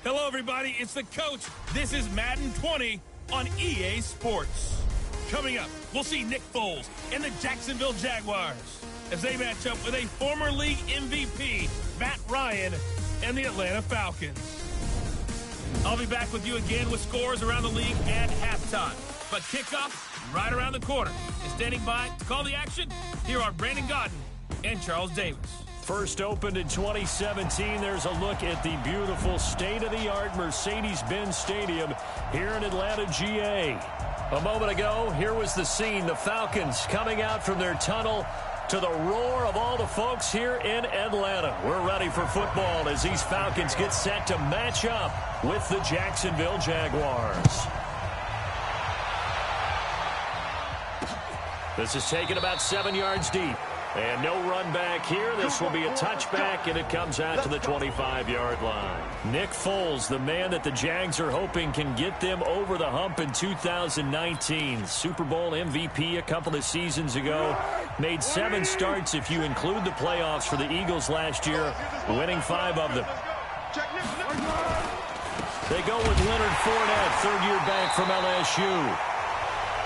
Hello, everybody. It's the coach. This is Madden 20 on EA Sports. Coming up, we'll see Nick Foles and the Jacksonville Jaguars as they match up with a former league MVP, Matt Ryan, and the Atlanta Falcons. I'll be back with you again with scores around the league at halftime. But kickoff right around the corner. And standing by to call the action, here are Brandon Godden and Charles Davis. First opened in 2017, there's a look at the beautiful state-of-the-art Mercedes-Benz Stadium here in Atlanta, GA. A moment ago, here was the scene. The Falcons coming out from their tunnel to the roar of all the folks here in Atlanta. We're ready for football as these Falcons get set to match up with the Jacksonville Jaguars. This is taken about 7 yards deep. And no run back here. This will be a touchback, and it comes out to the 25-yard line. Nick Foles, the man that the Jags are hoping can get them over the hump in 2019. Super Bowl MVP a couple of seasons ago. Made 7 starts if you include the playoffs for the Eagles last year, winning 5 of them. They go with Leonard Fournette, third-year back from LSU.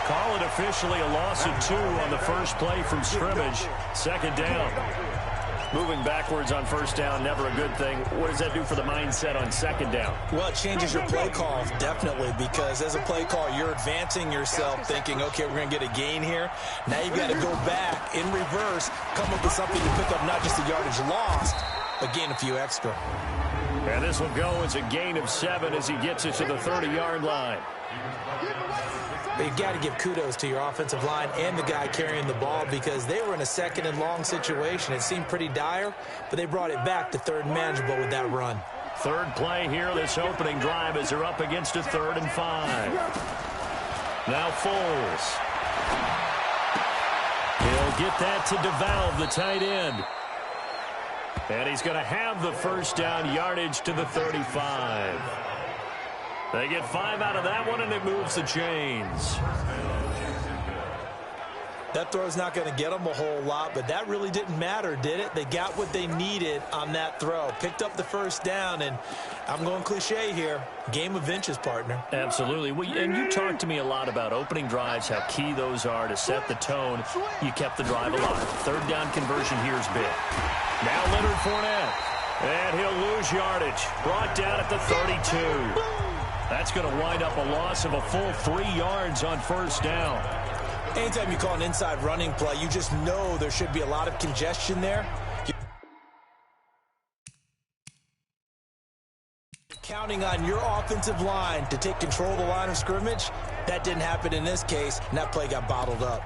Call it officially a loss of 2 on the first play from scrimmage. Second down. Moving backwards on first down, never a good thing. What does that do for the mindset on second down? Well, it changes your play call, definitely, because as a play call, you're advancing yourself thinking, okay, we're going to get a gain here. Now you've got to go back in reverse, come up with something to pick up not just the yardage lost, but gain a few extra. And this will go as a gain of 7 as he gets it to the 30-yard line. But you've got to give kudos to your offensive line and the guy carrying the ball because they were in a second and long situation. It seemed pretty dire, but they brought it back to third and manageable with that run. Third play here, this opening drive as they're up against a 3rd and 5. Now Foles. He'll get that to DeValve, the tight end. And he's going to have the first down yardage to the 35. They get 5 out of that one, and it moves the chains. That throw's not going to get them a whole lot, but that really didn't matter, did it? They got what they needed on that throw. Picked up the first down, and I'm going cliche here. Game of inches, partner. Absolutely. Well, and you talked to me a lot about opening drives, how key those are to set the tone. You kept the drive alive. Third down conversion here is big. Now Leonard Fournette, and he'll lose yardage. Brought down at the 32. That's going to wind up a loss of a full 3 yards on first down. Anytime you call an inside running play, you just know there should be a lot of congestion there. Counting on your offensive line to take control of the line of scrimmage. That didn't happen in this case, and that play got bottled up.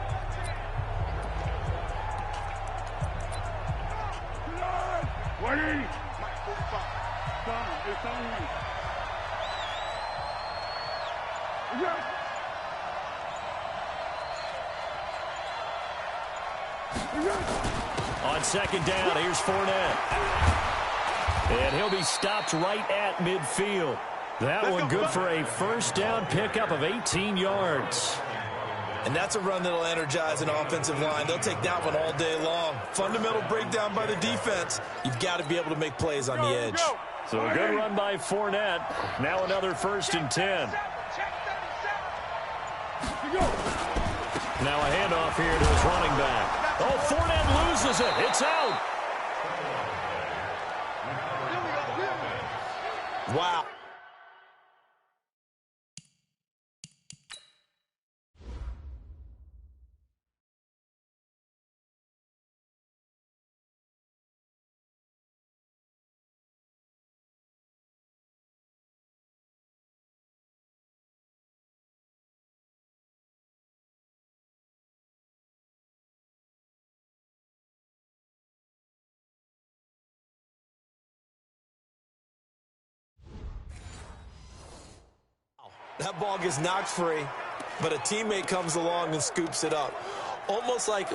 On second down, here's Fournette. And he'll be stopped right at midfield. That one good for a first down pickup of 18 yards. And that's a run that'll energize an offensive line. They'll take that one all day long. Fundamental breakdown by the defense. You've got to be able to make plays on the edge. So a good run by Fournette. Now another 1st and 10. Now a handoff here to his running back. Oh, Fournette loses it. It's out. Wow. That ball gets knocked free, but a teammate comes along and scoops it up. It's almost like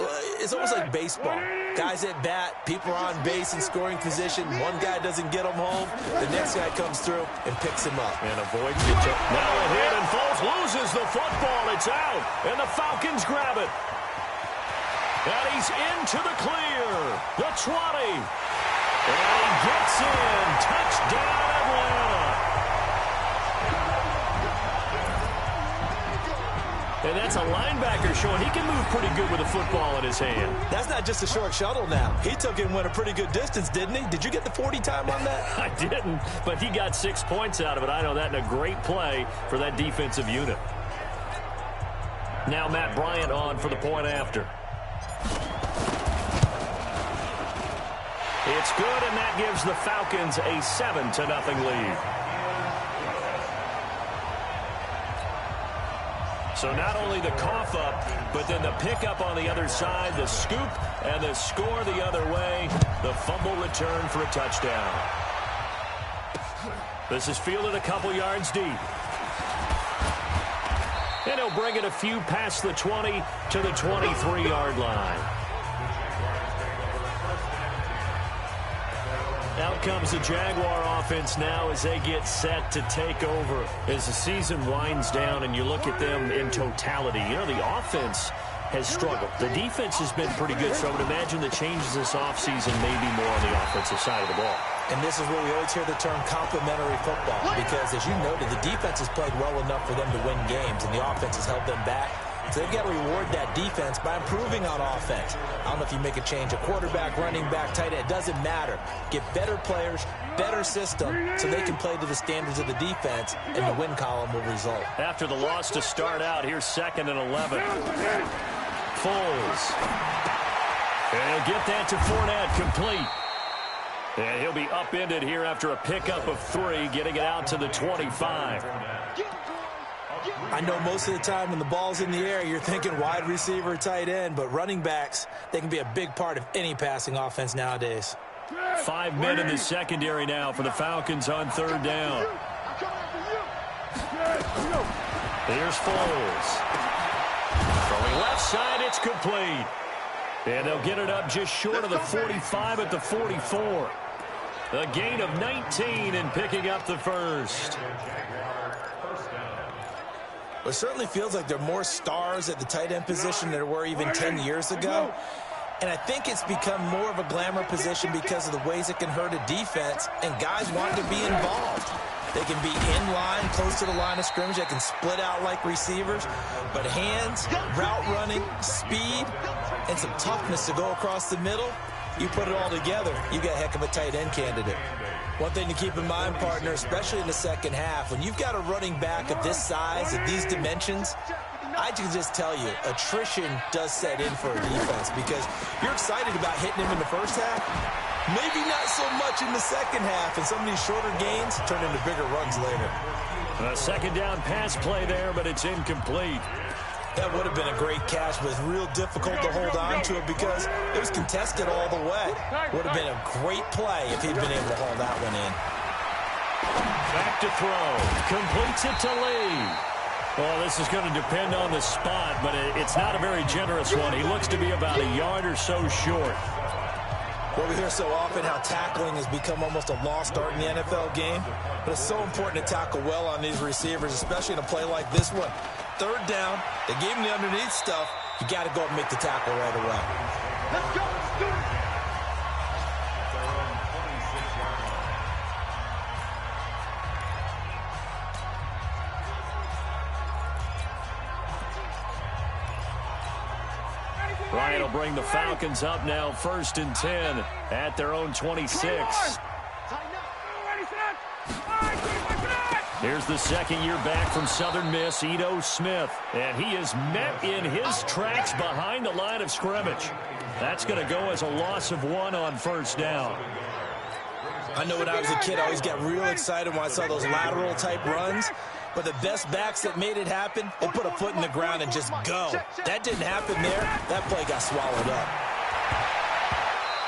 baseball. Guys at bat, people are on base in scoring position. One guy doesn't get him home. The next guy comes through and picks him up. And avoids the tip. Now a hit, and Foles loses the football. It's out, and the Falcons grab it. And he's into the clear. The 20. And he gets in. Touchdown, Atlanta. that's a linebacker showing he can move pretty good with a football in his hand. That's not just a short shuttle now. He took it and went a pretty good distance, didn't he? Did you get the 40 time on that? I didn't, but he got 6 points out of it. I know that in a great play for that defensive unit. Now Matt Bryant on for the point after. It's good, and that gives the Falcons a 7-0 lead. So not only the cough up, but then the pickup on the other side, the scoop, and the score the other way. The fumble return for a touchdown. This is fielded a couple yards deep. And he'll bring it a few past the 20 to the 23-yard line. Out comes the Jaguar offense now as they get set to take over. As the season winds down and you look at them in totality, you know, the offense has struggled. The defense has been pretty good, so I would imagine the changes this offseason may be more on the offensive side of the ball. And this is where we always hear the term complementary football, because as you noted, the defense has played well enough for them to win games, and the offense has held them back. So they've got to reward that defense by improving on offense. I don't know if you make a change, a quarterback, running back, tight end, it doesn't matter. Get better players, better system, so they can play to the standards of the defense, and the win column will result. After the loss to start out, here's 2nd and 11. Foles. And he'll get that to Fournette, complete. And he'll be upended here after a pickup of 3, getting it out to the 25. I know most of the time when the ball's in the air, you're thinking wide receiver, tight end, but running backs, they can be a big part of any passing offense nowadays. 5 men in the secondary now for the Falcons on 3rd down. Here's Foles. Throwing left side, it's complete. And they'll get it up just short of the 45 at the 44. A gain of 19 and picking up the first. It certainly feels like there are more stars at the tight end position than there were even 10 years ago. And I think it's become more of a glamour position because of the ways it can hurt a defense, and guys want to be involved. They can be in line, close to the line of scrimmage. They can split out like receivers. But hands, route running, speed, and some toughness to go across the middle, you put it all together, you got a heck of a tight end candidate. One thing to keep in mind, partner, especially in the second half, when you've got a running back of this size, of these dimensions, I can just tell you, attrition does set in for a defense because you're excited about hitting him in the first half. Maybe not so much in the second half, and some of these shorter gains turn into bigger runs later. A 2nd down pass play there, but it's incomplete. That would have been a great catch, but it's real difficult to hold on to it because it was contested all the way. Would have been a great play if he'd been able to haul that one in. Back to throw. Completes it to Lee. Well, this is going to depend on the spot, but it's not a very generous one. He looks to be about a yard or so short. Well, we hear so often how tackling has become almost a lost art in the NFL game, but it's so important to tackle well on these receivers, especially in a play like this one. 3rd down, they gave him the underneath stuff. You got to go and make the tackle right away. Let's go. Let's do it. Ryan will bring the Falcons up now 1st and 10 at their own 26. Here's the 2nd year back from Southern Miss, Ito Smith. And he is met in his tracks behind the line of scrimmage. That's going to go as a loss of 1 on 1st down. I know when I was a kid, I always got real excited when I saw those lateral type runs. But the best backs that made it happen, they put a foot in the ground and just go. That didn't happen there. That play got swallowed up.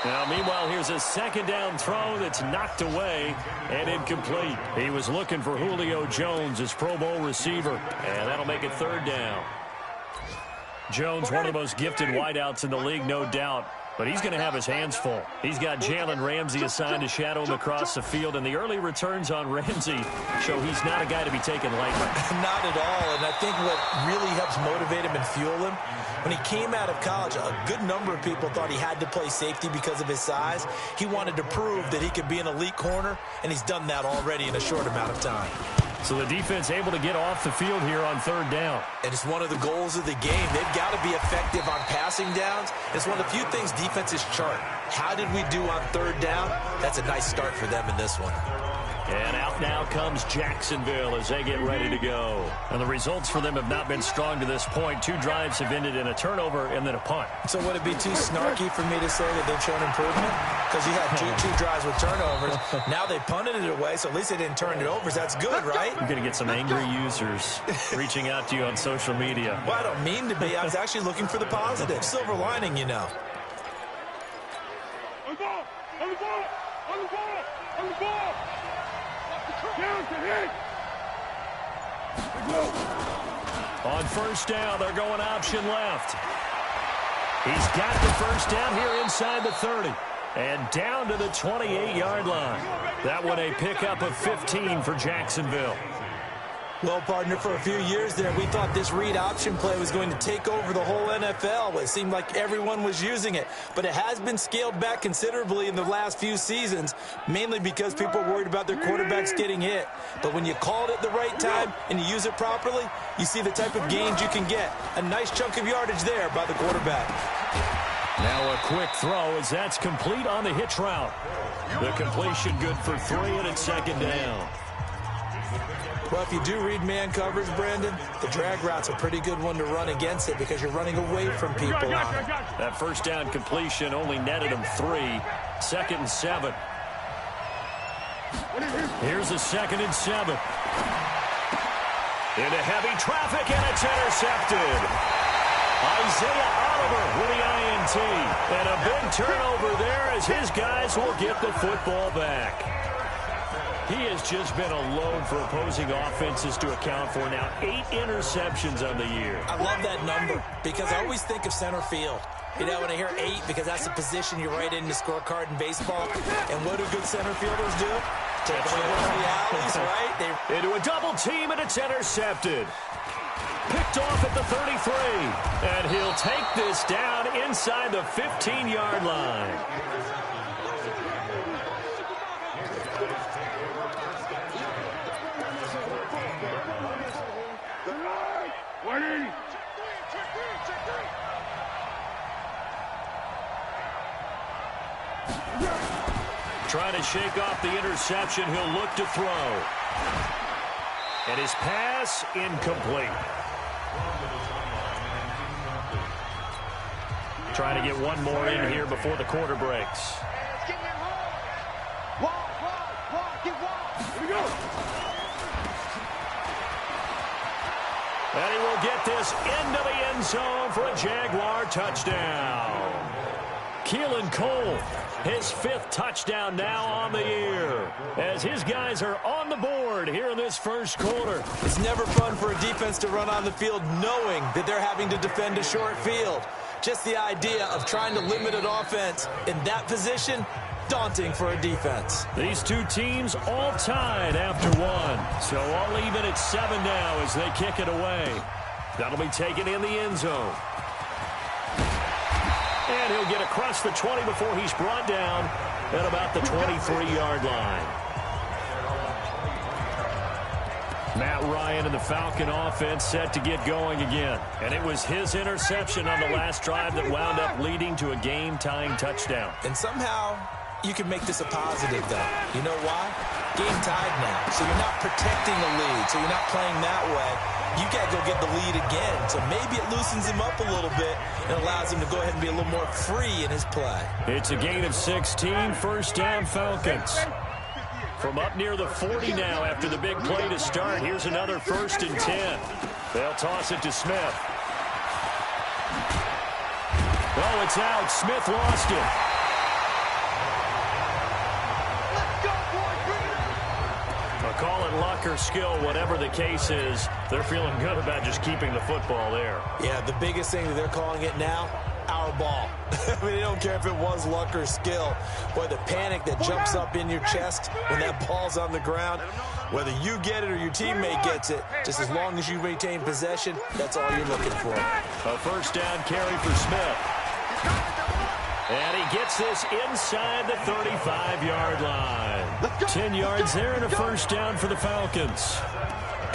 Now, meanwhile, here's a 2nd down throw that's knocked away and incomplete. He was looking for Julio Jones, his Pro Bowl receiver, and that'll make it 3rd down. Jones, one of the most gifted wideouts in the league, no doubt. But he's going to have his hands full. He's got Jalen Ramsey assigned to shadow him across the field, and the early returns on Ramsey show he's not a guy to be taken lightly. Not at all, and I think what really helps motivate him and fuel him, when he came out of college, a good number of people thought he had to play safety because of his size. He wanted to prove that he could be an elite corner, and he's done that already in a short amount of time. So the defense able to get off the field here on third down. And it's one of the goals of the game. They've got to be effective on passing downs. It's one of the few things defenses chart. How did we do on third down? That's a nice start for them in this one. And out now comes Jacksonville as they get ready to go. And the results for them have not been strong to this point. 2 drives have ended in a turnover and then a punt. So would it be too snarky for me to say that they've shown improvement? Because you had two drives with turnovers. Now they punted it away, so at least they didn't turn it over. So that's good, right? You're going to get some angry users reaching out to you on social media. Well, I don't mean to be. I was actually looking for the positive. Silver lining, you know. On the ball! On the ball! On the ball! On the ball! On first down, they're going option left. He's got the first down here inside the 30. And down to the 28-yard line. That one a pickup of 15 for Jacksonville. Well, partner, for a few years there, we thought this read option play was going to take over the whole NFL. It seemed like everyone was using it. But it has been scaled back considerably in the last few seasons, mainly because people are worried about their quarterbacks getting hit. But when you call it at the right time and you use it properly, you see the type of gains you can get. A nice chunk of yardage there by the quarterback. Now a quick throw as that's complete on the hitch route. The completion good for 3 and it's second down. Well, if you do read man coverage, Brandon, the drag route's a pretty good one to run against it because you're running away from people on it. That first down completion only netted him 3. 2nd and 7. Here's a 2nd and 7. Into heavy traffic, and it's intercepted. Isaiah Oliver with the INT. And a big turnover there as his guys will get the football back. He has just been a load for opposing offenses to account for now. 8 interceptions on the year. I love that number because I always think of center field. You know, when I hear 8, because that's the position you write in the scorecard in baseball. And what do good center fielders do? Take away one of the alleys, right? Into a double team, and it's intercepted. Picked off at the 33. And he'll take this down inside the 15-yard line. Trying to shake off the interception. He'll look to throw. And his pass incomplete. Trying to get one more in here before the quarter breaks. And he will get this into the end zone for a Jaguar touchdown. Keelan Cole, his 5th touchdown now on the year, as his guys are on the board here in this first quarter. It's never fun for a defense to run on the field knowing that they're having to defend a short field. Just the idea of trying to limit an offense in that position, daunting for a defense. These two teams all tied after 1. So all even at 7 now as they kick it away. That'll be taken in the end zone. And he'll get across the 20 before he's brought down at about the 23-yard line. Matt Ryan and the Falcon offense set to get going again. And it was his interception on the last drive that wound up leading to a game-tying touchdown. And somehow you can make this a positive, though. You know why? Game tied now. So you're not protecting the lead. So you're not playing that way. You got to go get the lead again. So maybe it loosens him up a little bit and allows him to go ahead and be a little more free in his play. It's a gain of 16, first down Falcons. From up near the 40 now after the big play to start. Here's another 1st and 10. They'll toss it to Smith. Oh, it's out. Smith lost it. Call it luck or skill, whatever the case is, they're feeling good about just keeping the football there. Yeah, the biggest thing that they're calling it now, our ball. I mean, they don't care if it was luck or skill. Boy, the panic that jumps up in your chest when that ball's on the ground, whether you get it or your teammate gets it, just as long as you maintain possession, that's all you're looking for. A first down carry for Smith. And he gets this inside the 35-yard line. 10 yards there and a first down for the Falcons.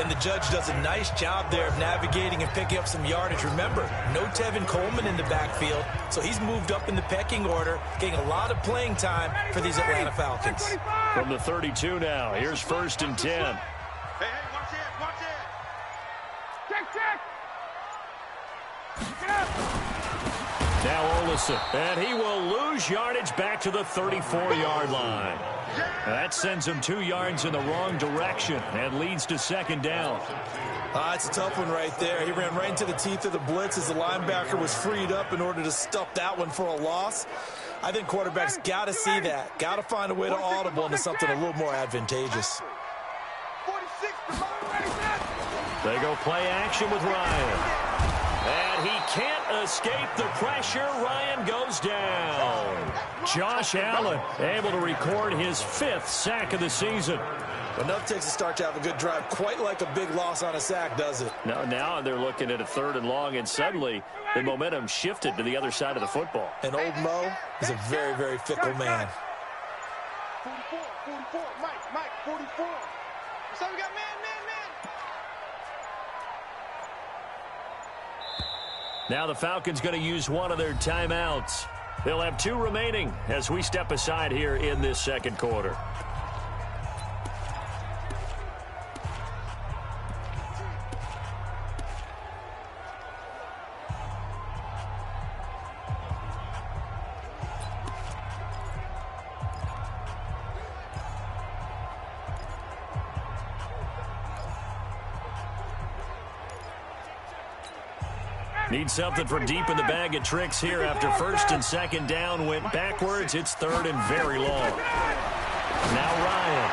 And the judge does a nice job there of navigating and picking up some yardage. Remember, no Tevin Coleman in the backfield, so he's moved up in the pecking order, getting a lot of playing time for these Atlanta Falcons. From the 32 now, here's 1st and 10. Hey, watch it, watch it. Check. Get up. Now Olsen, and he will lose yardage back to the 34-yard line. That sends him 2 yards in the wrong direction and leads to 2nd down. It's a tough one right there. He ran right into the teeth of the blitz as the linebacker was freed up in order to stuff that one for a loss. I think quarterbacks got to see that. Got to find a way to audible into something a little more advantageous. They go play action with Ryan. And he can't escape the pressure. Ryan goes down. Josh Allen able to record his 5th sack of the season. Enough takes a start to have a good drive. Quite like a big loss on a sack, does it? Now they're looking at a 3rd and long, and suddenly the momentum shifted to the other side of the football. And old Mo is a very, very fickle man. 44, Mike, 44. So we got man. Now the Falcons going to use one of their timeouts. They'll have 2 remaining as we step aside here in this 2nd quarter. Need something from deep in the bag of tricks here after 1st and 2nd down. Went backwards. It's 3rd and very long. Now Ryan.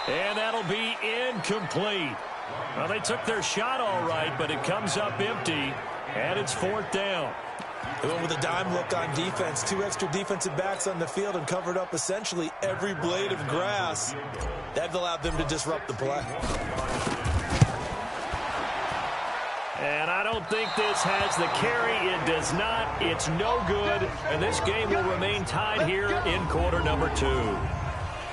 And that'll be incomplete. Well, they took their shot all right, but it comes up empty, and it's 4th down. They went with a dime look on defense. 2 extra defensive backs on the field and covered up essentially every blade of grass. That allowed them to disrupt the play. And I don't think this has the carry. It does not. It's no good. And this game will remain tied here in quarter number 2.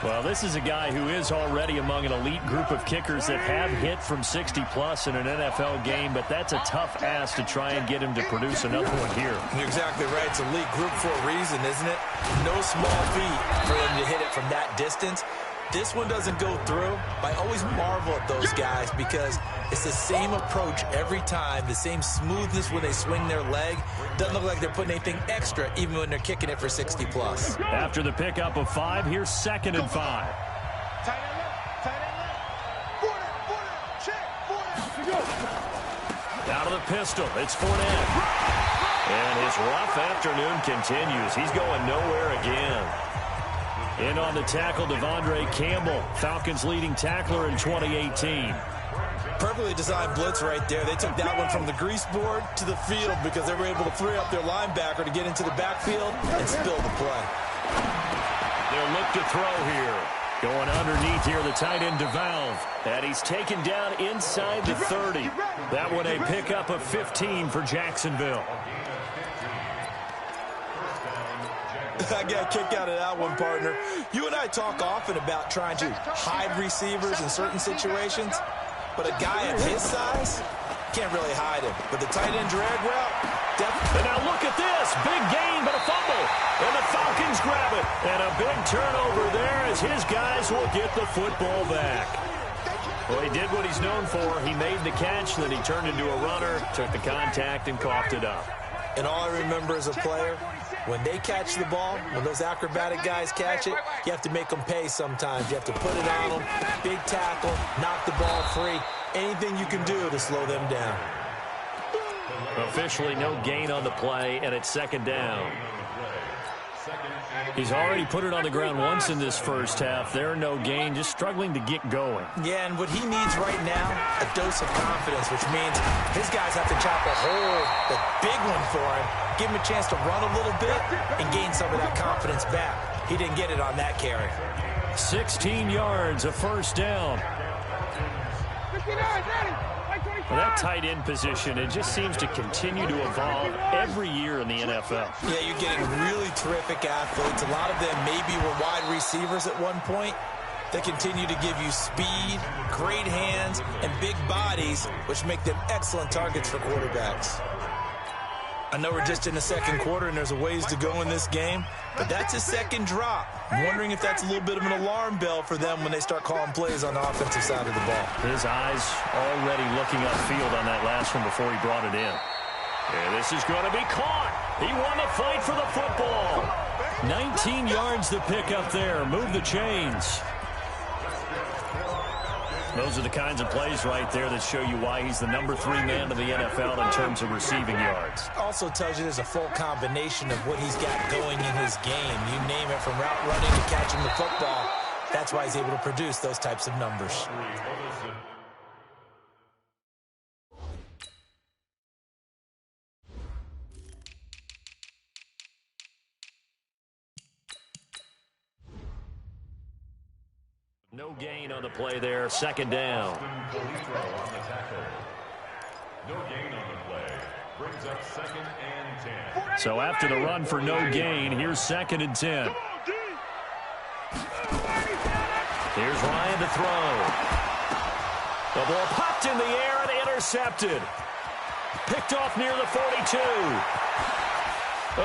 Well, this is a guy who is already among an elite group of kickers that have hit from 60-plus in an NFL game, but that's a tough ask to try and get him to produce another one here. You're exactly right. It's elite group for a reason, isn't it? No small feat for them to hit it from that distance. This one doesn't go through. I always marvel at those guys because it's the same approach every time, the same smoothness when they swing their leg. Doesn't look like they're putting anything extra even when they're kicking it for 60-plus. After the pickup of 5, here's 2nd and 5. Tight end left. Check. Out of the pistol, it's Fournette. And his rough afternoon continues. He's going nowhere again. In on the tackle, Devondre Campbell, Falcons leading tackler in 2018. Perfectly designed blitz right there. They took that one from the grease board to the field because they were able to free up their linebacker to get into the backfield and spill the play. They'll look to throw here. Going underneath here, the tight end DeValve. And he's taken down inside the 30. That one a pickup of 15 for Jacksonville. I got a kick out of that one, partner. You and I talk often about trying to hide receivers in certain situations, but a guy of his size can't really hide him. But the tight end drag route, definitely. And now look at this. Big gain, but a fumble. And the Falcons grab it. And a big turnover there as his guys will get the football back. Well, he did what he's known for. He made the catch, then he turned into a runner, took the contact, and coughed it up. And all I remember as a player, when they catch the ball, when those acrobatic guys catch it, you have to make them pay sometimes. You have to put it on them, big tackle, knock the ball free. Anything you can do to slow them down. Officially no gain on the play, and it's 2nd down. He's already put it on the ground once in this first half. There, no gain, just struggling to get going. Yeah, and what he needs right now, a dose of confidence, which means his guys have to chop a hole, the big one for him, give him a chance to run a little bit and gain some of that confidence back. He didn't get it on that carry. 16 yards, a first down. 59, 30, Well, that tight end position, it just seems to continue to evolve every year in the NFL. Yeah, you're getting really terrific athletes. A lot of them maybe were wide receivers at one point. They continue to give you speed, great hands, and big bodies, which make them excellent targets for quarterbacks. I know we're just in the second quarter and there's a ways to go in this game, but that's a second drop. I'm wondering if that's a little bit of an alarm bell for them when they start calling plays on the offensive side of the ball. His eyes already looking upfield on that last one before he brought it in. And this is going to be caught. He won the fight for the football. 19 yards to pick up there. Move the chains. Those are the kinds of plays right there that show you why he's the number 3 man in the NFL in terms of receiving yards. Also tells you there's a full combination of what he's got going in his game. You name it, from route running to catching the football. That's why he's able to produce those types of numbers. No gain on the play there. Second down. No gain on the play. Brings up 2nd and 10. So after the run for no gain, here's 2nd and 10. Here's Ryan to throw. The ball popped in the air and intercepted. Picked off near the 42.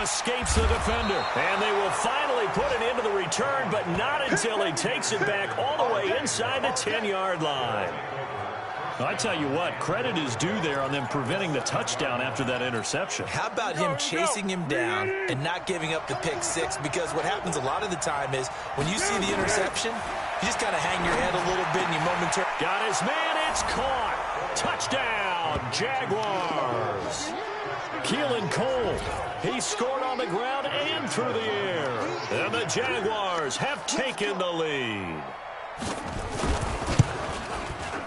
Escapes the defender. And they will finally put an end to the return, but not until he takes it back all the way inside the 10-yard line. I tell you what, credit is due there on them preventing the touchdown after that interception. How about him chasing him down and not giving up the pick six? Because what happens a lot of the time is when you see the interception, you just kind of hang your head a little bit and you momentarily... Got his man, it's caught. Touchdown, Jaguars. Keelan Cole, he scored on the ground and through the air. And the Jaguars have taken the lead.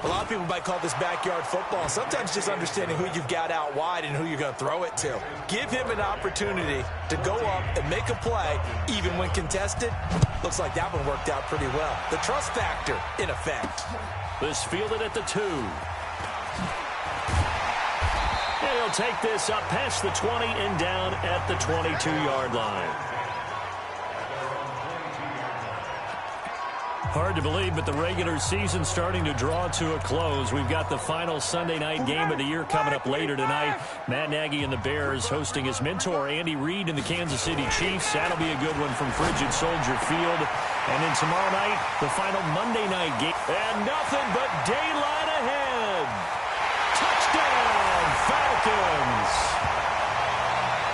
A lot of people might call this backyard football. Sometimes just understanding who you've got out wide and who you're going to throw it to. Give him an opportunity to go up and make a play, even when contested. Looks like that one worked out pretty well. The trust factor, in effect. This fielded at the 2. And he'll take this up past the 20 and down at the 22-yard line. Hard to believe, but the regular season's starting to draw to a close. We've got the final Sunday night game of the year coming up later tonight. Matt Nagy and the Bears hosting his mentor, Andy Reid, and the Kansas City Chiefs. That'll be a good one from Frigid Soldier Field. And then tomorrow night, the final Monday night game. And nothing but daylight ahead. Touchdown, Falcons.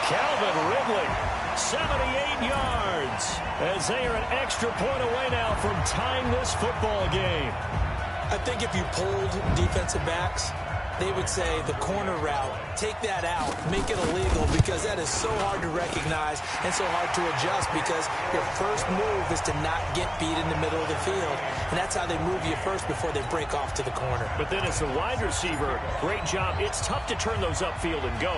Calvin Ridley, 78 yards, as they are an extra point away now from tying this football game. I think if you polled defensive backs, they would say the corner route, take that out, make it illegal, because that is so hard to recognize and so hard to adjust, because your first move is to not get beat in the middle of the field. And that's how they move you first before they break off to the corner. But then as the wide receiver, great job. It's tough to turn those upfield and go,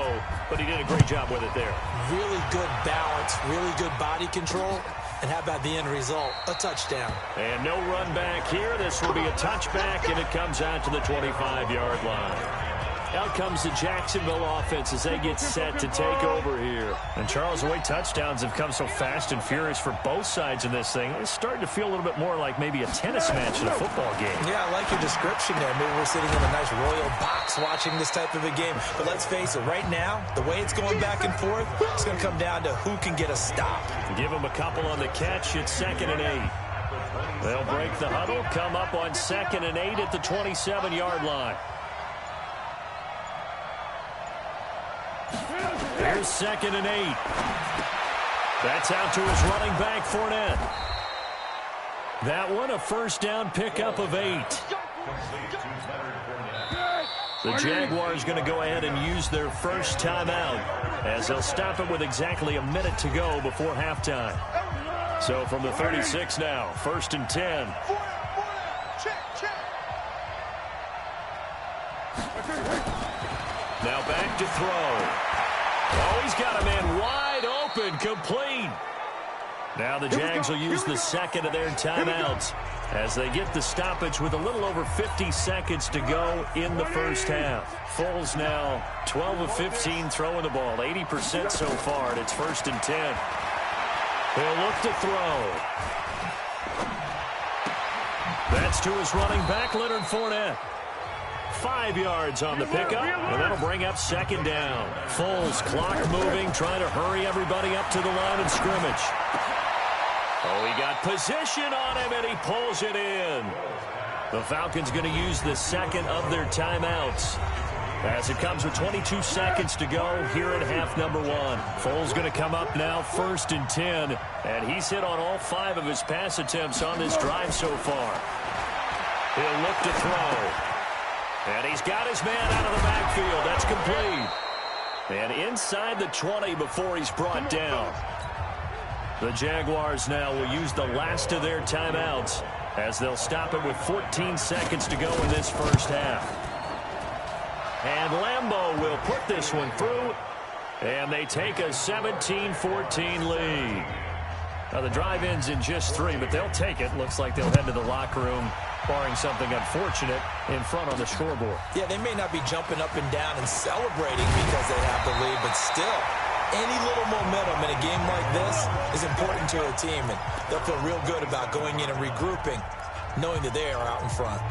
but he did a great job with it there. Really good balance, really good body control. And how about the end result? A touchdown. And no run back here. This will be a touchback, and it comes out to the 25-yard line. Out comes the Jacksonville offense as they get set to take over here. And, Charles, the way touchdowns have come so fast and furious for both sides of this thing, it's starting to feel a little bit more like maybe a tennis match in a football game. Yeah, I like your description there. Maybe we're sitting in a nice royal box watching this type of a game. But let's face it, right now, the way it's going back and forth, it's going to come down to who can get a stop. Give them a couple on the catch. It's 2nd and 8. They'll break the huddle, come up on 2nd and 8 at the 27-yard line. Here's 2nd and 8. That's out to his running back, Fournette. That one, a first down pickup of 8. The Jaguars going to go ahead and use their first timeout, as they'll stop it with exactly a minute to go before halftime. So from the 36 now, 1st and 10. Now back to throw. Oh, he's got a man wide open, complete. Now the Jags will use the second of their timeouts. as they get the stoppage with a little over 50 seconds to go in the first half. Foles now 12 of 15 throwing the ball, 80% so far, and it's 1st and 10. He'll look to throw. That's to his running back, Leonard Fournette. 5 yards on the pickup, and that'll bring up 2nd down. Foles, clock moving, trying to hurry everybody up to the line of scrimmage. Oh, he got position on him, and he pulls it in. The Falcons going to use the 2nd of their timeouts as it comes with 22 seconds to go here at half number 1. Foles going to come up now, 1st and 10, and he's hit on all 5 of his pass attempts on this drive so far. He'll look to throw. And he's got his man out of the backfield. That's complete. And inside the 20 before he's brought down. The Jaguars now will use the last of their timeouts as they'll stop it with 14 seconds to go in this first half. And Lambeau will put this one through, and they take a 17-14 lead. Now the drive ends in just 3, but they'll take it. Looks like they'll head to the locker room, barring something unfortunate in front on the scoreboard. Yeah, they may not be jumping up and down and celebrating because they have the lead, but still, any little momentum in a game like this is important to a team, and they'll feel real good about going in and regrouping, knowing that they are out in front.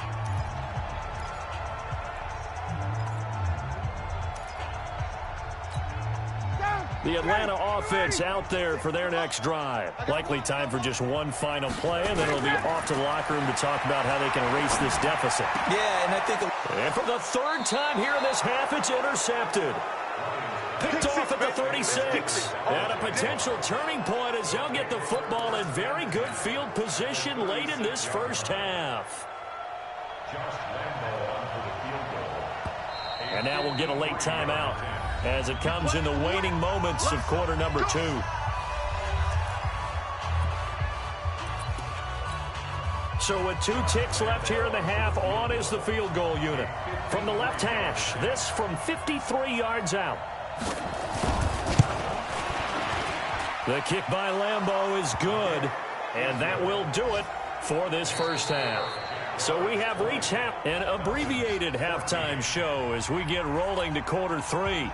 The Atlanta offense out there for their next drive. Likely time for just one final play, and then it'll be off to the locker room to talk about how they can erase this deficit. Yeah, and I think... And for the 3rd time here in this half, it's intercepted. Picked off at the 36. And a potential turning point as they'll get the football in very good field position late in this first half. And now we'll get a late timeout as it comes in the waning moments of quarter number 2. So with 2 ticks left here in the half, on is the field goal unit. From the left hash, this from 53 yards out. The kick by Lambeau is good, and that will do it for this first half. So we have reached an abbreviated halftime show as we get rolling to quarter 3.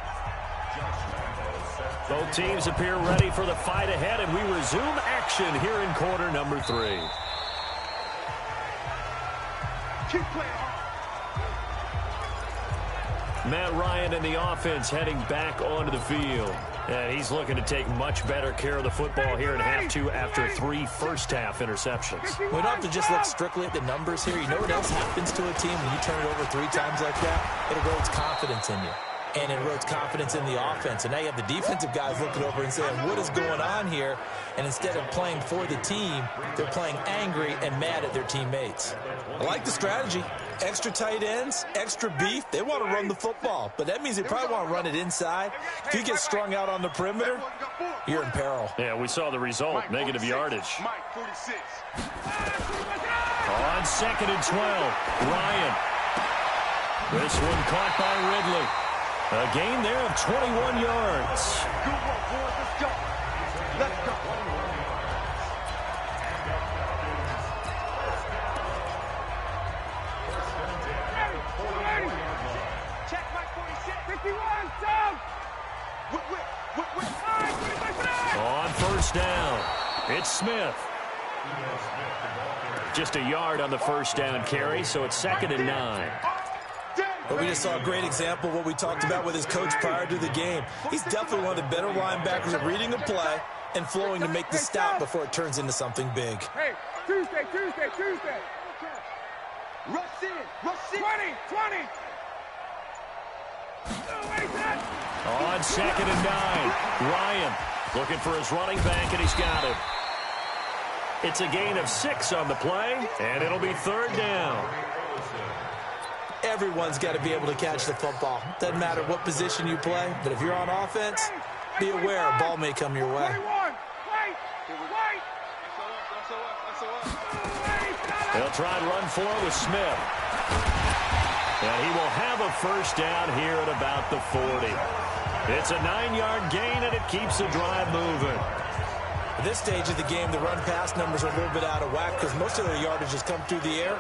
Both teams appear ready for the fight ahead, and we resume action here in quarter number 3. Matt Ryan and the offense heading back onto the field. And he's looking to take much better care of the football here in half 2 after 3 first-half interceptions. We don't have to just look strictly at the numbers here. You know what else happens to a team when you turn it over 3 times like that? It erodes confidence in you. And it erodes confidence in the offense. And now you have the defensive guys looking over and saying, what is going on here? And instead of playing for the team, they're playing angry and mad at their teammates. I like the strategy. Extra tight ends, extra beef. They want to run the football. But that means they probably want to run it inside. If you get strung out on the perimeter, you're in peril. Yeah, we saw the result. Negative yardage. On 2nd and 12, Ryan. This one caught by Ridley. A gain there of 21 yards. Good work, boys. Let's go. Let's go. Check my 46. 51, Tom. On 1st down, it's Smith. Just a yard on the 1st down carry, so it's 2nd and 9. But we just saw a great example of what we talked about with his coach prior to the game. He's definitely one of the better linebackers at reading a play and flowing to make the stop before it turns into something big. Hey, Tuesday. Rush in. 20. On 2nd and 9, Ryan looking for his running back, and he's got him. It's a gain of 6 on the play, and it'll be 3rd down. Everyone's got to be able to catch the football. Doesn't matter what position you play, but if you're on offense, be aware a ball may come your way. They'll try and run for it with Smith. And he will have a 1st down here at about the 40. It's a 9-yard gain, and it keeps the drive moving. This stage of the game, the run-pass numbers are a little bit out of whack because most of their yardage has come through the air.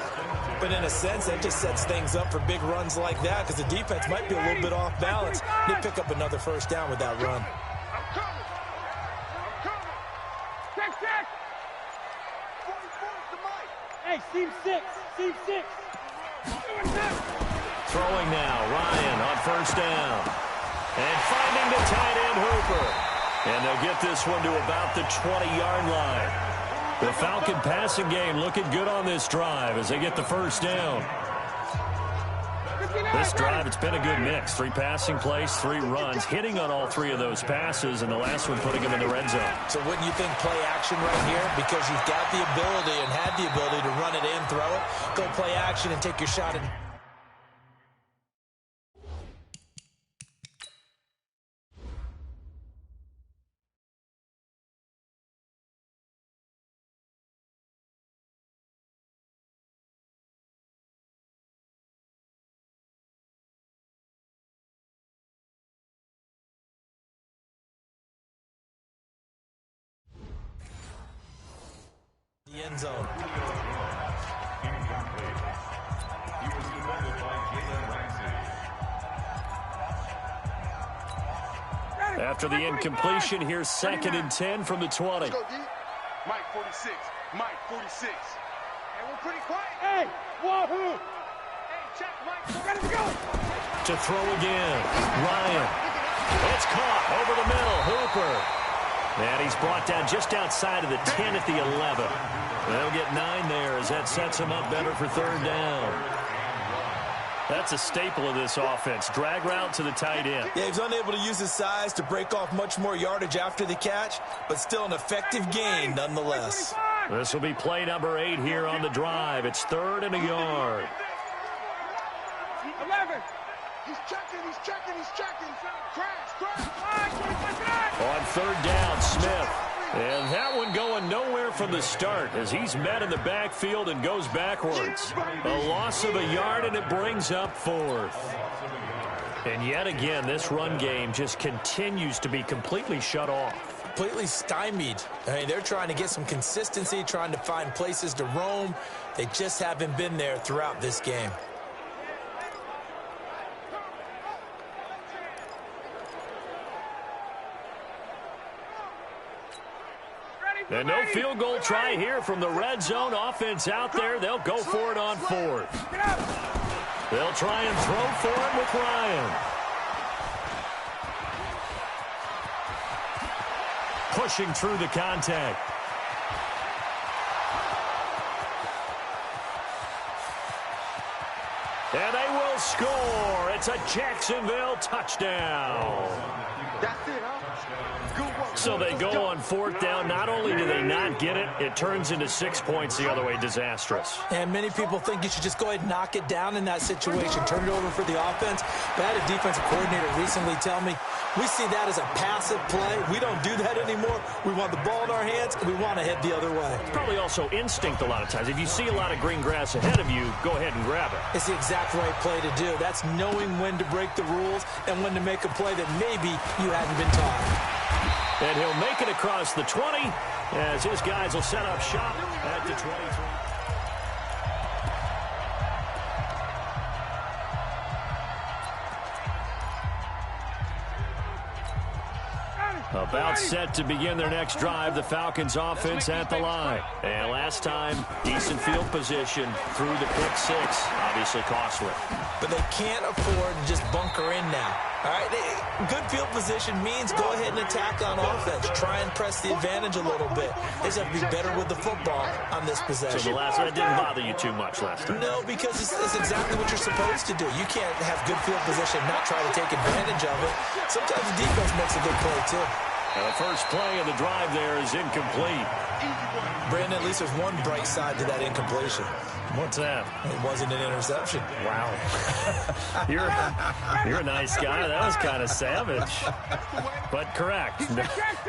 But in a sense, that just sets things up for big runs like that because the defense might be a little bit off balance. They pick up another first down with that run. Hey, seam six. Throwing now, Ryan on first down. And finding the tight end, Hooper. And they'll get this one to about the 20-yard line. The Falcon passing game looking good on this drive as they get the first down. This drive, it's been a good mix. 3 passing plays, 3 runs, hitting on all 3 of those passes, and the last one putting them in the red zone. So wouldn't you think play action right here? Because you've got the ability and had the ability to run it in, throw it, go play action and take your shot at. The end zone. After the incompletion, here's 2nd and 10 from the 20. Mike 46. Mike 46. Hey, we're pretty quiet. Hey, wahoo! Hey, check, Mike. Ready to go. To throw again, Ryan. It's caught over the middle, Hooper. And he's brought down just outside of the 10 at the 11. They'll get 9 there as that sets him up better for 3rd down. That's a staple of this offense. Drag route to the tight end. Yeah, he's unable to use his size to break off much more yardage after the catch, but still an effective gain nonetheless. This will be play number 8 here on the drive. It's 3rd and a yard. 11. He's checking. Crash. On 3rd down, Smith. And that one going nowhere from the start as he's met in the backfield and goes backwards. A loss of a yard, and it brings up 4th. And yet again, this run game just continues to be completely shut off. Completely stymied. I mean, they're trying to get some consistency, trying to find places to roam. They just haven't been there throughout this game. And no field goal try here from the red zone. Offense out there. They'll go for it on 4th. They'll try and throw for it with Ryan. Pushing through the contact. And they will score. It's a Jacksonville touchdown. That's it, huh? So they go on 4th down. Not only do they not get it, it turns into 6 points the other way. Disastrous. And many people think you should just go ahead and knock it down in that situation. Turn it over for the offense. But I had a defensive coordinator recently tell me, we see that as a passive play. We don't do that anymore. We want the ball in our hands, and we want to head the other way. It's probably also instinct a lot of times. If you see a lot of green grass ahead of you, go ahead and grab it. It's the exact right play to do. That's knowing when to break the rules and when to make a play that maybe you hadn't been taught. And he'll make it across the 20 as his guys will set up shop at the 23. About set to begin their next drive, the Falcons offense at the line. And last time, decent field position through the pick 6. Obviously costly. But they can't afford to just bunker in now. All right, good field position means go ahead and attack on offense. Try and press the advantage a little bit. They just have to be better with the football on this possession. So the last one didn't bother you too much last time? No, because it's exactly what you're supposed to do. You can't have good field position and not try to take advantage of it. Sometimes the defense makes a good play, too. The first play of the drive there is incomplete. Brandon, at least there's one bright side to that incompletion. What's that? It wasn't an interception. Wow. You're a nice guy. That was kind of savage. But correct.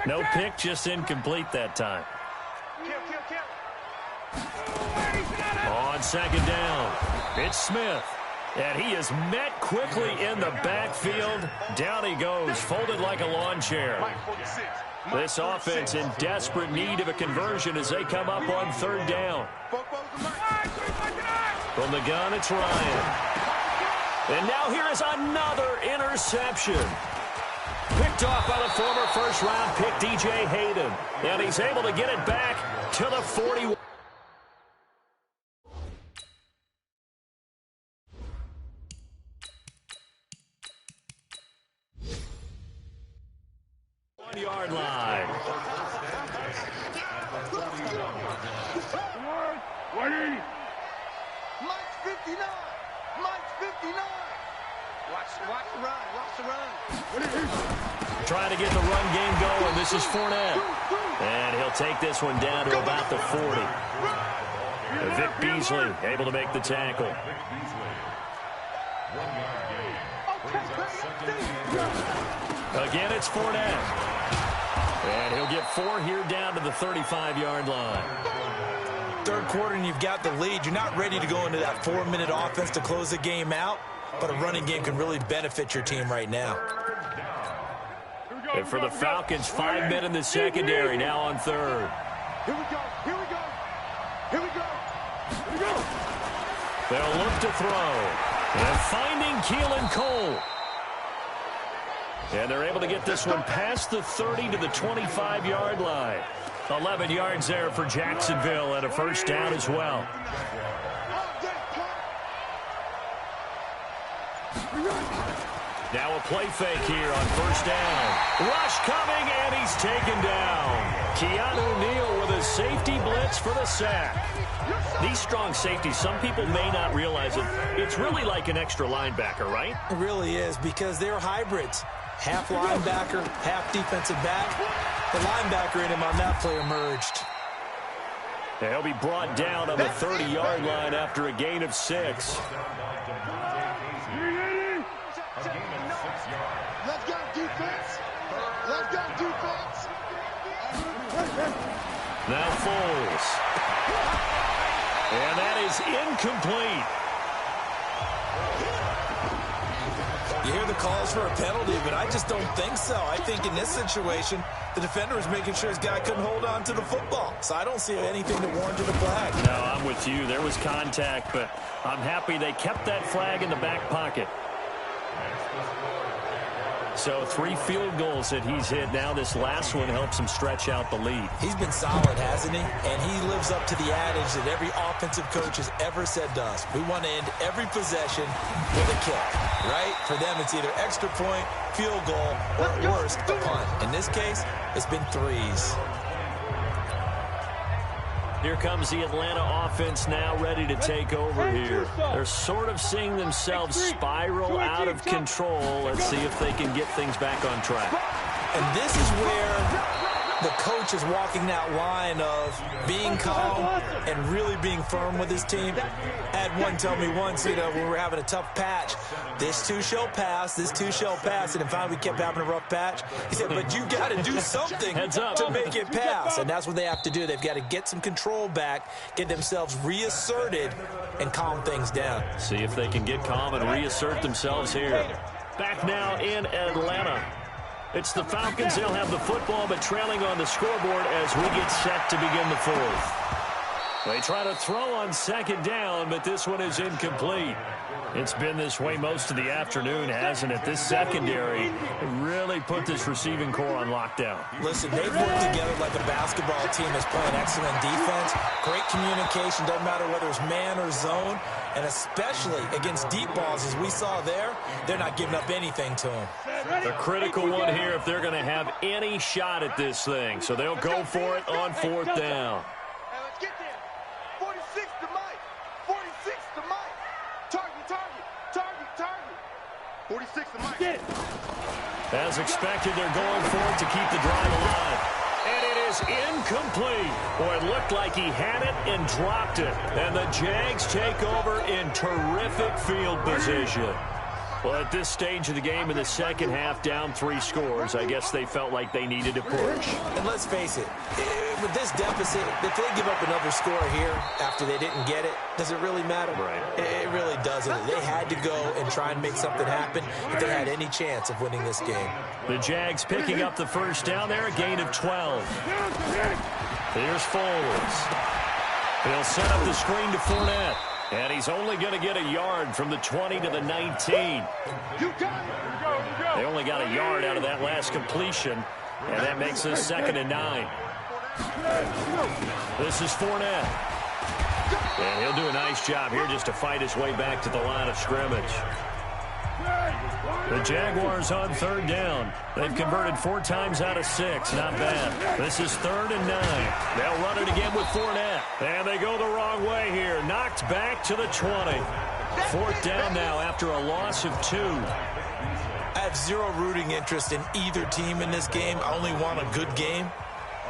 No pick, just incomplete that time. On 2nd down, it's Smith. And he is met quickly in the backfield. Down he goes, folded like a lawn chair. This offense in desperate need of a conversion as they come up on third down. From the gun, it's Ryan. And now here is another interception. Picked off by the former first-round pick, DJ Hayden. And he's able to get it back to the 41. Yard line. Mike's 59. Mike's 59. Watch the run. Watch the run. Trying to get the run game going. This is Fournette. And he'll take this one down to about the 40. Vic Beasley able to make the tackle. Again, it's Fournette. And he'll get 4 here down to the 35-yard line. Third quarter and you've got the lead. You're not ready to go into that 4-minute offense to close the game out, but a running game can really benefit your team right now. And for the Falcons, 5 men in the secondary now on third. Here we go. Here we go. Here we go. Here we go. They'll look to throw. And finding Keelan Cole. And they're able to get this one past the 30 to the 25-yard line. 11 yards there for Jacksonville and a first down as well. Now a play fake here on first down. Rush coming, and he's taken down. Keanu Neal with a safety blitz for the sack. These strong safeties, some people may not realize it. It's really like an extra linebacker, right? It really is, because they're hybrids. Half linebacker, half defensive back. The linebacker in him on that play emerged. He'll be brought down on the 30-yard line after a gain of 6. Let's go defense. Let's go defense. Now Foles. And that is incomplete. You hear the calls for a penalty, but I just don't think so. I think in this situation, the defender is making sure his guy couldn't hold on to the football. So I don't see anything that warranted a flag. No, I'm with you. There was contact, but I'm happy they kept that flag in the back pocket. So 3 field goals that he's hit now. This last one helps him stretch out the lead. He's been solid, hasn't he? And he lives up to the adage that every offensive coach has ever said to us. We want to end every possession with a kick, right? For them, it's either extra point, field goal, or at worst, a punt. In this case, it's been 3s. Here comes the Atlanta offense now ready to take over here. They're sort of seeing themselves spiral out of control. Let's see if they can get things back on track. And this is where the coach is walking that line of being calm and really being firm with his team. I had one tell me once, when we were having a tough patch, this too shall pass, this too shall pass. And in fact, we kept having a rough patch. He said, but you got to do something to make it pass. And that's what they have to do. They've got to get some control back, get themselves reasserted, and calm things down. See if they can get calm and reassert themselves here. Back now in Atlanta. It's the Falcons. They'll have the football, but trailing on the scoreboard as we get set to begin the 4th. They try to throw on second down, but this one is incomplete. It's been this way most of the afternoon, hasn't it? This secondary really put this receiving core on lockdown. Listen, they've worked together like a basketball team that's playing excellent defense. Great communication, doesn't matter whether it's man or zone. And especially against deep balls, as we saw there, they're not giving up anything to them. The critical one here if they're going to have any shot at this thing. So they'll go for it on 4th down. Hey, let's get there. 46 to Mike. 46 to Mike. Target. 46 to Mike. As expected, they're going for it to keep the drive alive. And it is incomplete. Boy, it looked like he had it and dropped it. And the Jags take over in terrific field position. Well, at this stage of the game in the second half, down 3 scores, I guess they felt like they needed to push. And let's face it, with this deficit, if they give up another score here after they didn't get it, does it really matter? Right. It really doesn't. They had to go and try and make something happen if they had any chance of winning this game. The Jags picking up the first down there, a gain of 12. Here's Foles. He'll set up the screen to Fournette. And he's only going to get a yard from the 20 to the 19. They only got a yard out of that last completion, and that makes us 2nd and 9. This is Fournette. And he'll do a nice job here just to fight his way back to the line of scrimmage. The Jaguars on 3rd down. They've converted 4 times out of 6. Not bad. This is 3rd and 9. They'll run it again with Fournette. And they go the wrong way here. Knocked back to the 20. 4th down now after a loss of 2. I have zero rooting interest in either team in this game. I only want a good game.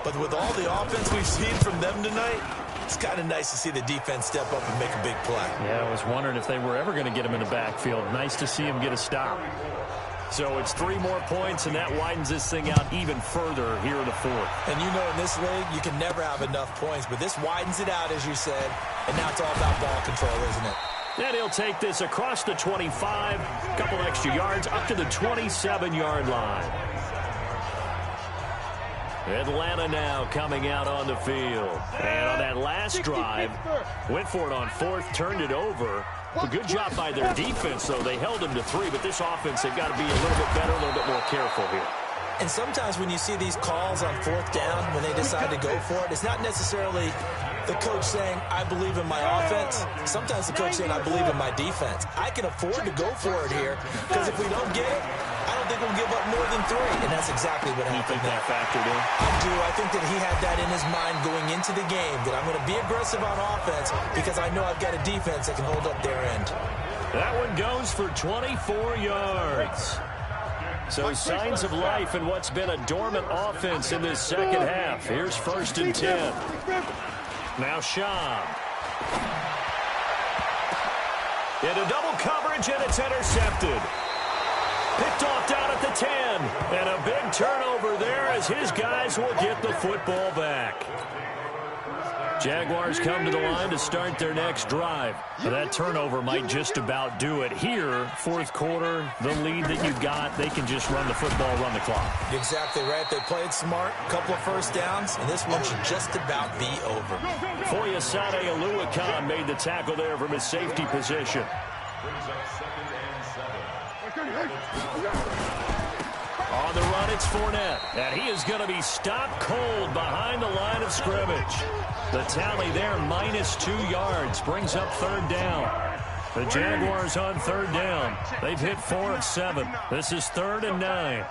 But with all the offense we've seen from them tonight, it's kind of nice to see the defense step up and make a big play. Yeah, I was wondering if they were ever going to get him in the backfield. Nice to see him get a stop. So it's 3 more points, and that widens this thing out even further here in the 4th. And you know in this league, you can never have enough points, but this widens it out, as you said, and now it's all about ball control, isn't it? And he'll take this across the 25, a couple extra yards, up to the 27-yard line. Atlanta now coming out on the field. And on that last drive, went for it on 4th, turned it over. A good job by their defense, though. They held them to 3, but this offense, they've got to be a little bit better, a little bit more careful here. And sometimes when you see these calls on 4th down, when they decide to go for it, it's not necessarily the coach saying, I believe in my offense. Sometimes the coach saying, I believe in my defense. I can afford to go for it here, because if we don't get it, I don't think we'll give up more than 3. And that's exactly what happened. You think that factored in? I do. I think that he had that in his mind going into the game, that I'm going to be aggressive on offense because I know I've got a defense that can hold up their end. That one goes for 24 yards. So signs of life in what's been a dormant offense in this second half. Here's 1st and 10. Now Schaub. Into double coverage, and it's intercepted. Picked off down at the 10. And a big turnover there as his guys will get the football back. Jaguars come to the line to start their next drive. That turnover might just about do it. Here, 4th quarter, the lead that you've got, they can just run the football, run the clock. Exactly right. They played smart, a couple of 1st downs, and this one should just about be over. Foyesade Oluwakan made the tackle there from his safety position. On the run, it's Fournette, and he is going to be stopped cold behind the line of scrimmage. The tally there, -2 yards, brings up 3rd down. The Jaguars on 3rd down. They've hit 4 of 7. This is 3rd and 9.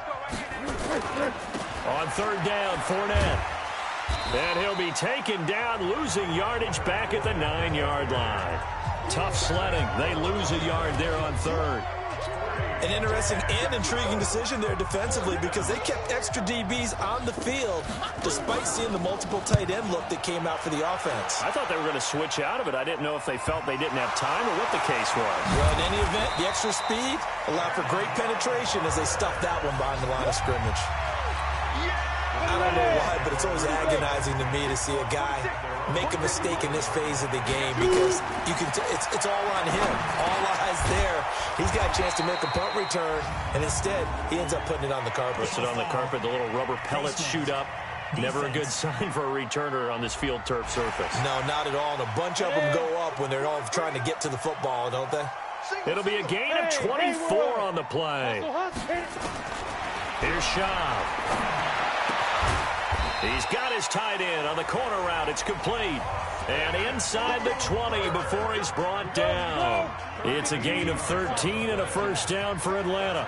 On 3rd down, Fournette. And he'll be taken down, losing yardage back at the 9-yard line. Tough sledding. They lose a yard there on 3rd. An interesting and intriguing decision there defensively because they kept extra DBs on the field despite seeing the multiple tight end look that came out for the offense. I thought they were going to switch out of it. I didn't know if they felt they didn't have time or what the case was. Well, in any event, the extra speed allowed for great penetration as they stuffed that one behind the line of scrimmage. I don't know why, but it's always agonizing to me to see a guy make a mistake in this phase of the game because you can it's all on him. All eyes there. He's got a chance to make a punt return, and instead, he ends up putting it on the carpet. Puts it on the carpet. The little rubber pellets shoot up. Never a good sign for a returner on this field turf surface. No, not at all. And a bunch of them go up when they're all trying to get to the football, don't they? It'll be a gain of 24 on the play. Here's Schaub. He's got his tight end on the corner route. It's complete. And inside the 20 before he's brought down. It's a gain of 13 and a 1st down for Atlanta.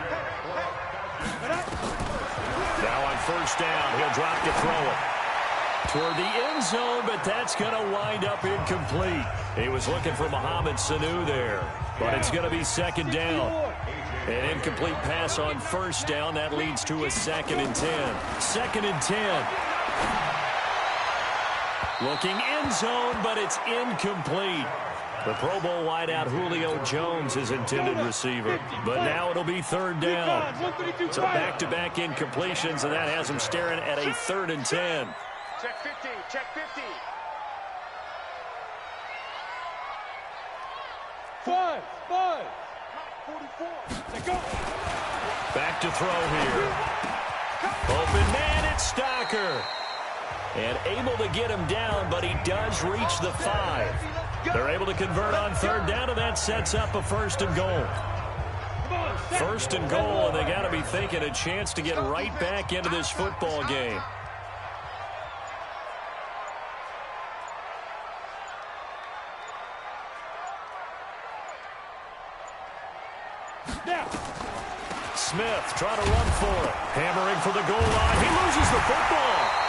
Now on 1st down, he'll drop to throw it toward the end zone, but that's going to wind up incomplete. He was looking for Mohamed Sanu there, but it's going to be 2nd down. An incomplete pass on 1st down. That leads to a 2nd and 10. 2nd and 10. Looking end zone, but it's incomplete. The Pro Bowl wideout Julio Jones is intended receiver. But now it'll be third down. So back-to-back incompletions, and that has him staring at a 3rd and 10. Check 50. Check 50. 5. 44. Let's go. Back to throw here. Open man, it's Stocker. And able to get him down, but he does reach the 5. They're able to convert on third down, and that sets up a 1st and goal. 1st and goal, and they got to be thinking a chance to get right back into this football game. Smith trying to run for it. Hammering for the goal line. He loses the football.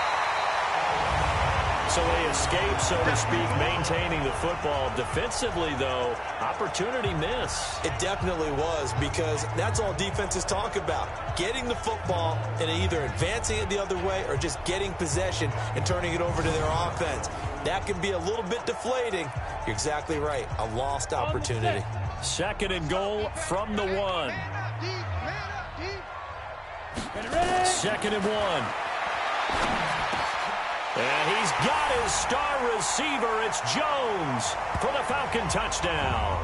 So they escape, so to speak, maintaining the football. Defensively, though, opportunity miss. It definitely was, because that's all defenses talk about. Getting the football and either advancing it the other way or just getting possession and turning it over to their offense. That can be a little bit deflating. You're exactly right. A lost opportunity. 2nd and goal from the 1. 2nd and 1. And he's got his star receiver. It's Jones for the Falcon touchdown.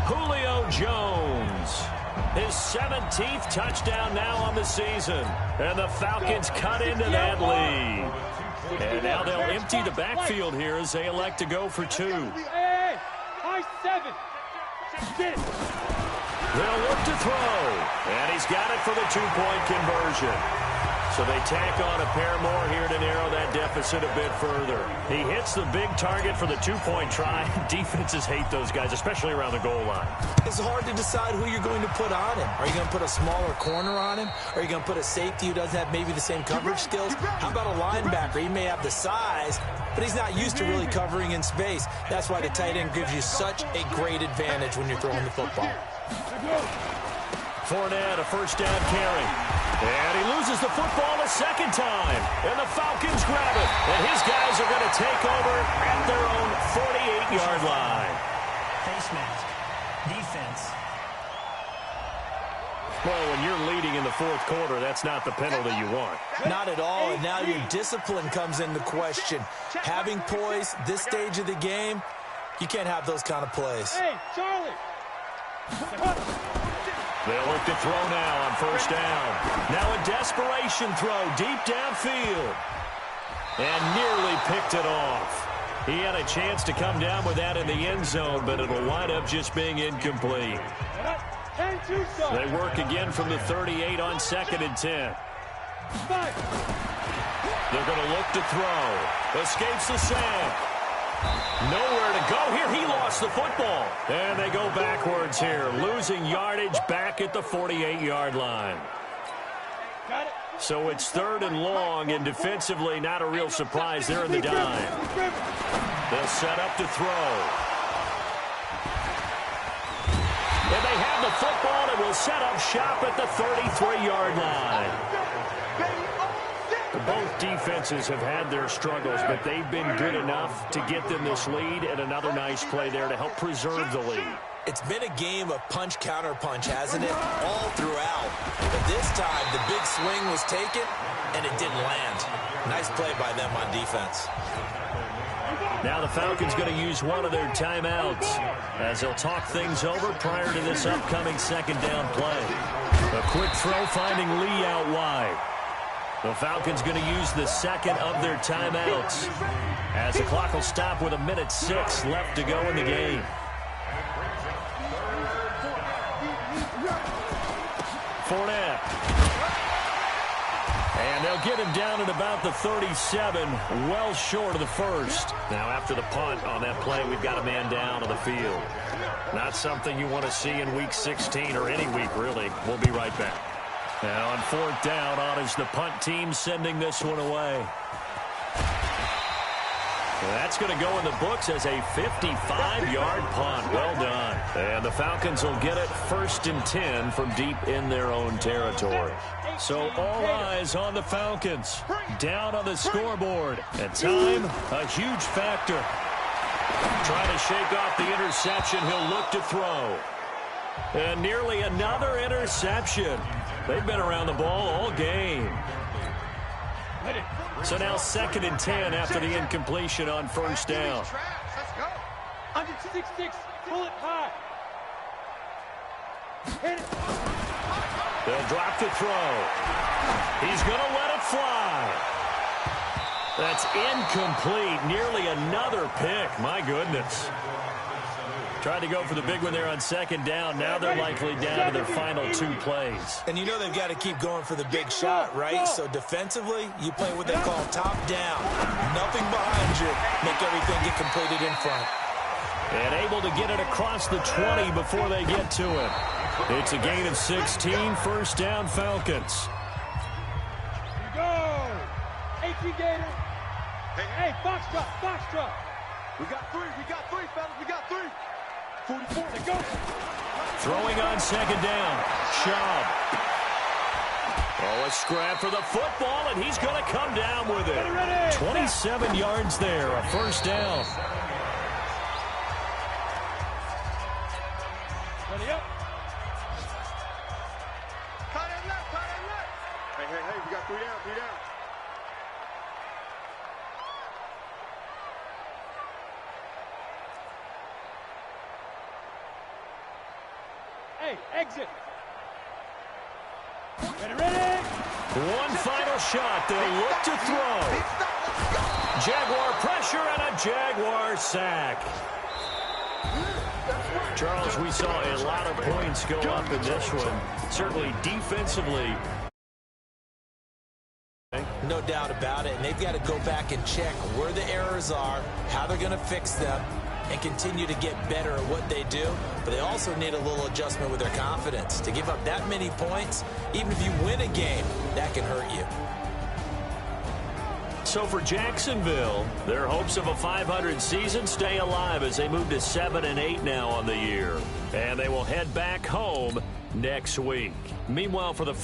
Julio Jones. His 17th touchdown now on the season. And the Falcons cut into that lead. And now they'll empty the backfield here as they elect to go for 2. High 7. They'll look to throw. And he's got it for the 2-point conversion. So they tack on a pair more here to narrow that deficit a bit further. He hits the big target for the 2-point try. Defenses hate those guys, especially around the goal line. It's hard to decide who you're going to put on him. Are you going to put a smaller corner on him? Are you going to put a safety who doesn't have maybe the same coverage skills? How about a linebacker? He may have the size, but he's not used to really covering in space. That's why the tight end gives you such a great advantage when you're throwing the football. Fournette, a 1st down carry. And he loses the football a 2nd time. And the Falcons grab it. And his guys are going to take over at their own 48-yard line. Face mask. Defense. Well, when you're leading in the 4th quarter, that's not the penalty you want. Not at all, and now your discipline comes into question. Having poise this stage of the game, you can't have those kind of plays. Hey, Charlie. They'll look to throw now on 1st down. Now a desperation throw deep downfield. And nearly picked it off. He had a chance to come down with that in the end zone, but it'll wind up just being incomplete. They work again from the 38 on 2nd and 10. They're going to look to throw. Escapes the sack. Nowhere to go here. He lost the football. And they go backwards here, losing yardage back at the 48-yard line. So it's 3rd and long, and defensively not a real surprise. They're in the dime. They'll set up to throw. And they have the football and will set up shop at the 33-yard line. Both defenses have had their struggles, but they've been good enough to get them this lead, and another nice play there to help preserve the lead. It's been a game of punch-counter-punch, hasn't it? All throughout. But this time, the big swing was taken, and it didn't land. Nice play by them on defense. Now the Falcons going to use one of their timeouts as they'll talk things over prior to this upcoming 2nd down play. A quick throw finding Lee out wide. The Falcons going to use the 2nd of their timeouts as the clock will stop with 1:06 left to go in the game. Fournette. And they'll get him down at about the 37, well short of the 1st. Now after the punt on that play, we've got a man down on the field. Not something you want to see in Week 16 or any week, really. We'll be right back. Now on 4th down, on is the punt team sending this one away. That's going to go in the books as a 55-yard punt. Well done. And the Falcons will get it 1st and 10 from deep in their own territory. So all eyes on the Falcons. Down on the scoreboard. And time, a huge factor. Trying to shake off the interception. He'll look to throw. And nearly another interception. They've been around the ball all game. So now 2nd and 10 after the incompletion on first down. Let's go. Under 6-6. Pull it high. Hit it. They'll drop the throw. He's going to let it fly. That's incomplete. Nearly another pick. My goodness. Tried to go for the big one there on 2nd down. Now they're likely down to their final 2 plays. And you know they've got to keep going for the big shot, right? So defensively, you play what they call top down. Nothing behind you. Make everything get completed in front. And able to get it across the 20 before they get to it. It's a gain of 16. First down, Falcons. Here we go. 18 Gator. Hey, Foxtrot, Foxtrot. We got 3, fellas. We got 3. 44, they go. Throwing on 2nd down. Schaub. Oh, a scrap for the football, and he's going to come down with it. 27 yards there, a first down. Ready up. Tight end left. Hey, we got 3 down, 3 down. Hey, exit. Ready. One final shot. They'll look to throw. Jaguar pressure and a Jaguar sack. Charles, we saw a lot of points go up in this one. Certainly defensively. No doubt about it. And they've got to go back and check where the errors are, how they're going to fix them, and continue to get better at what they do. But they also need a little adjustment with their confidence. To give up that many points, even if you win a game, that can hurt you. So for Jacksonville, their hopes of a 500 season stay alive as they move to 7-8 now on the year. And they will head back home next week. Meanwhile, for the